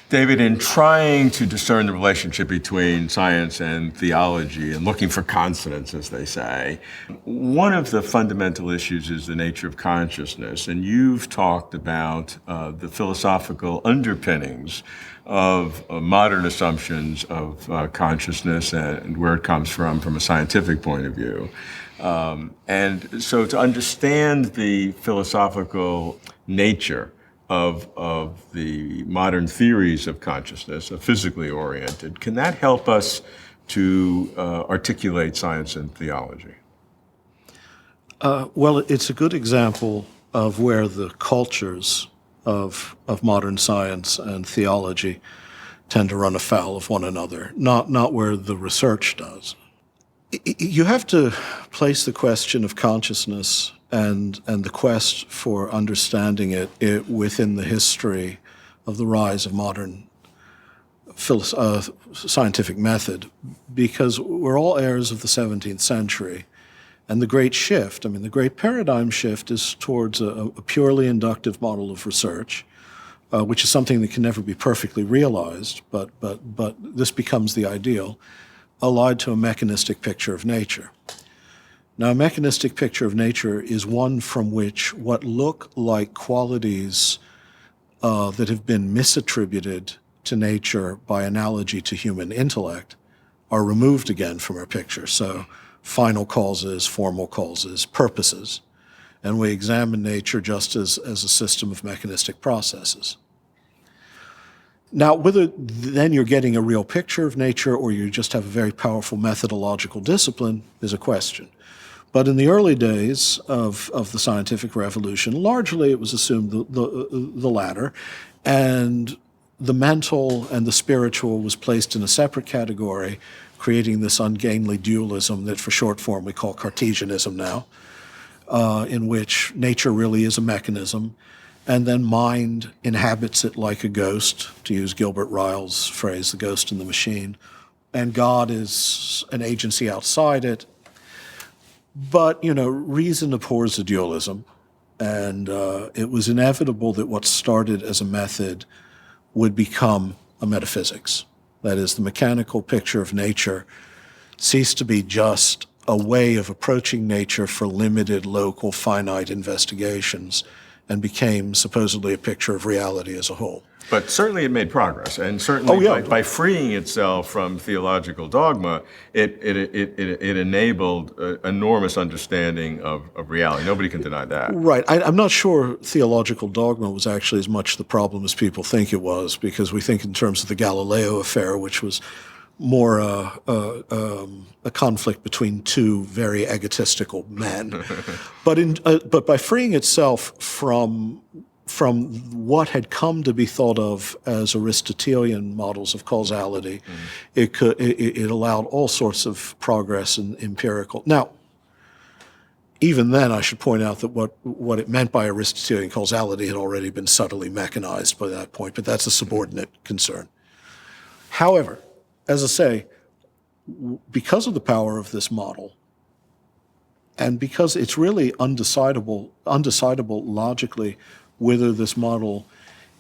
David, in trying to discern the relationship between science and theology and looking for consonance, as they say, one of the fundamental issues is the nature of consciousness. And you've talked about the philosophical underpinnings of modern assumptions of consciousness and where it comes from a scientific point of view. And so to understand the philosophical nature of the modern theories of consciousness, physically oriented, can that help us to articulate science and theology? Well, it's a good example of where the cultures of modern science and theology tend to run afoul of one another, not where the research does. You have to place the question of consciousness and the quest for understanding it within the history of the rise of modern scientific method, because we're all heirs of the 17th century. And the great shift, the great paradigm shift is towards a purely inductive model of research, which is something that can never be perfectly realized, but this becomes the ideal, allied to a mechanistic picture of nature. Now, a mechanistic picture of nature is one from which what look like qualities that have been misattributed to nature by analogy to human intellect are removed again from our picture. So final causes, formal causes, purposes. And we examine nature just as a system of mechanistic processes. Now, whether then you're getting a real picture of nature or you just have a very powerful methodological discipline is a question. But in the early days of the scientific revolution, largely it was assumed the latter, and the mental and the spiritual was placed in a separate category, creating this ungainly dualism that for short form we call Cartesianism now, in which nature really is a mechanism, and then mind inhabits it like a ghost, to use Gilbert Ryle's phrase, the ghost in the machine, and God is an agency outside it. But, reason abhors a dualism, and it was inevitable that what started as a method would become a metaphysics. That is, the mechanical picture of nature ceased to be just a way of approaching nature for limited, local, finite investigations and became supposedly a picture of reality as a whole. But certainly it made progress, and certainly by freeing itself from theological dogma, it enabled enormous understanding of reality. Nobody can deny that. Right. I'm not sure theological dogma was actually as much the problem as people think it was, because we think in terms of the Galileo affair, which was more a conflict between two very egotistical men. But by freeing itself from what had come to be thought of as Aristotelian models of causality, it allowed all sorts of progress in empirical. Now, even then, I should point out that what it meant by Aristotelian causality had already been subtly mechanized by that point, but that's a subordinate concern. However, as I say, because of the power of this model, and because it's really undecidable logically whether this model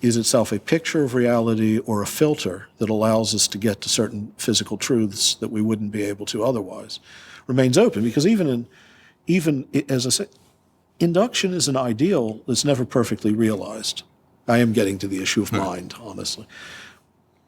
is itself a picture of reality or a filter that allows us to get to certain physical truths that we wouldn't be able to otherwise, remains open. Because even as I say, induction is an ideal that's never perfectly realized. I am getting to the issue of mind, honestly.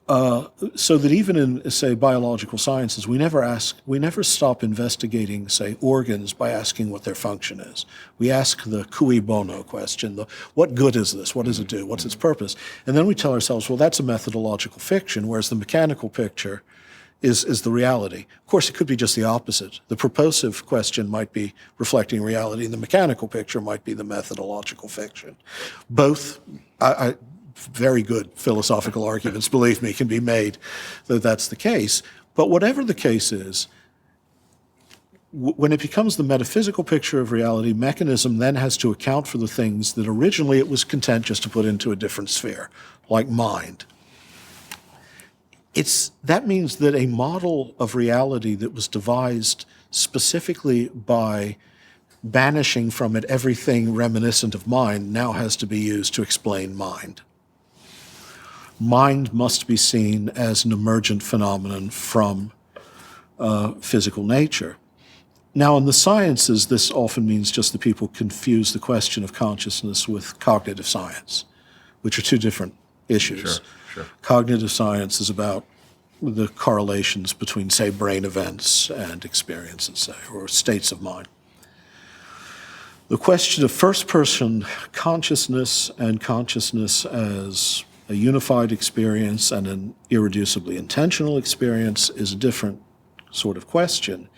So that even in, say, biological sciences, we never stop investigating, say, organs by asking what their function is. We ask the cui bono question, what good is this? What does it do? What's its purpose? And then we tell ourselves, well, that's a methodological fiction, whereas the mechanical picture is the reality. Of course, it could be just the opposite. The purposive question might be reflecting reality, and the mechanical picture might be the methodological fiction. Both, very good philosophical arguments, believe me, can be made that that's the case. But whatever the case is, when it becomes the metaphysical picture of reality, mechanism then has to account for the things that originally it was content just to put into a different sphere, like mind. That means that a model of reality that was devised specifically by banishing from it everything reminiscent of mind now has to be used to explain mind. mind must be seen as an emergent phenomenon from physical nature. Now, in the sciences, this often means just that people confuse the question of consciousness with cognitive science, which are two different issues. Sure. Cognitive science is about the correlations between, say, brain events and experiences, say, or states of mind. The question of first-person consciousness and consciousness as a unified experience and an irreducibly intentional experience is a different sort of question.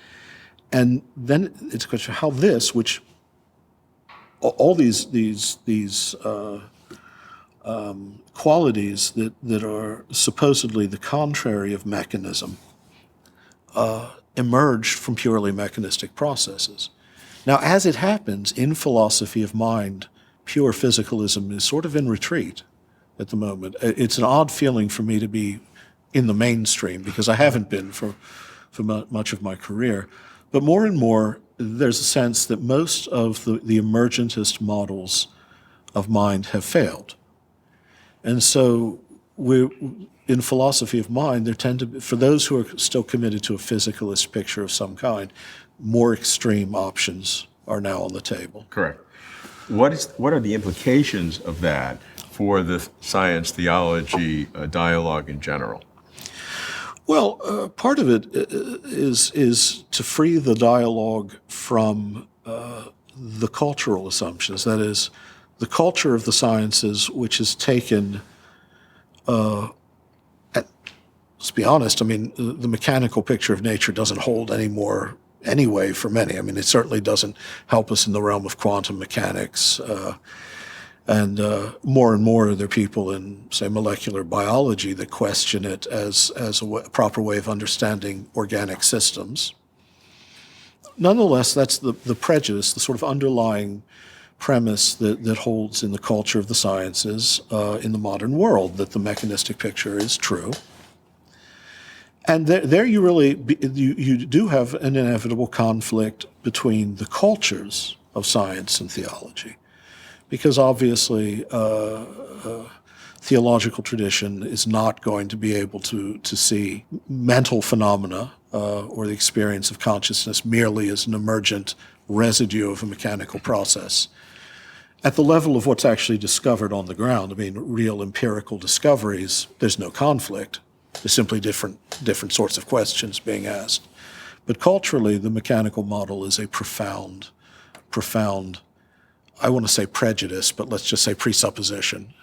And then it's a question of how this, which all these qualities that are supposedly the contrary of mechanism, emerged from purely mechanistic processes. Now, as it happens, in philosophy of mind, pure physicalism is sort of in retreat at the moment. It's an odd feeling for me to be in the mainstream, because I haven't been for much of my career. But more and more, there's a sense that most of the emergentist models of mind have failed. And so in philosophy of mind, there tend to be, for those who are still committed to a physicalist picture of some kind, more extreme options are now on the table. Correct. What are the implications of that for the science theology dialogue in general? Well, part of it is to free the dialogue from the cultural assumptions. That is, the culture of the sciences, which has taken, let's be honest, I mean, the mechanical picture of nature doesn't hold anymore anyway for many. I mean, it certainly doesn't help us in the realm of quantum mechanics. And more there are people in, say, molecular biology that question it as a proper way of understanding organic systems. Nonetheless, that's the prejudice, the sort of underlying premise that holds in the culture of the sciences in the modern world, that the mechanistic picture is true. And there you really, you do have an inevitable conflict between the cultures of science and theology. Because obviously, theological tradition is not going to be able to see mental phenomena or the experience of consciousness merely as an emergent residue of a mechanical process. At the level of what's actually discovered on the ground, I mean, real empirical discoveries, there's no conflict. There's simply different sorts of questions being asked. But culturally, the mechanical model is a profound, I want to say prejudice, but let's just say presupposition